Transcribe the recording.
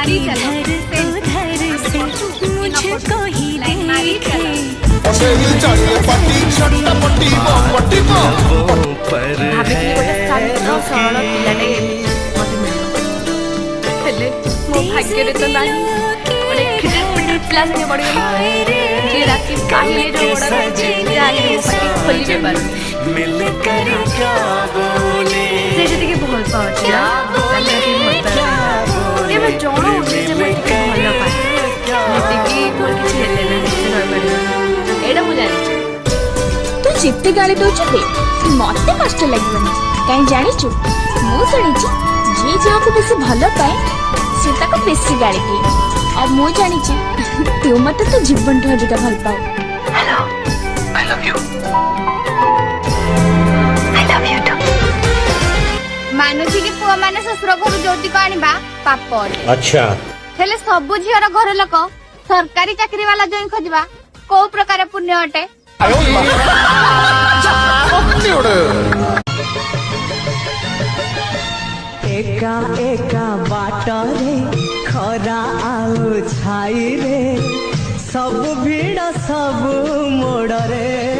मारी चलो मुझको ही मारी चलो मो भाग्य तो नहीं क्लास में पढ़ी जे राति काहिले जो बड़ा जाने खोली के बारे से जति के भल पाउछ ना तले के भल पाउछ ए मैं जोनो जे मैं के भल पाए मते की कोन किछ हेले ना एडा मु जानि तू जिते गाली दउछ बे मते कष्ट लागबनी काई जानि छु मु जानि छि जे जाको बेसी भल पाए से ताको बेसी गाली दे और मु जानि छि तू मते तो जीवन ठो जिता भल पाओ hello I love you too मानुछि कि पुआ माने ससुर घर जोटी को आनिबा पाप अच्छा हेले सब झियर घर लोक सरकारी चाकरी वाला जोइन खोजबा को प्रकार पुण्य अटे एका एका बाटरे खरा आउ छाई रे सब भीड़ सब मोड़ रे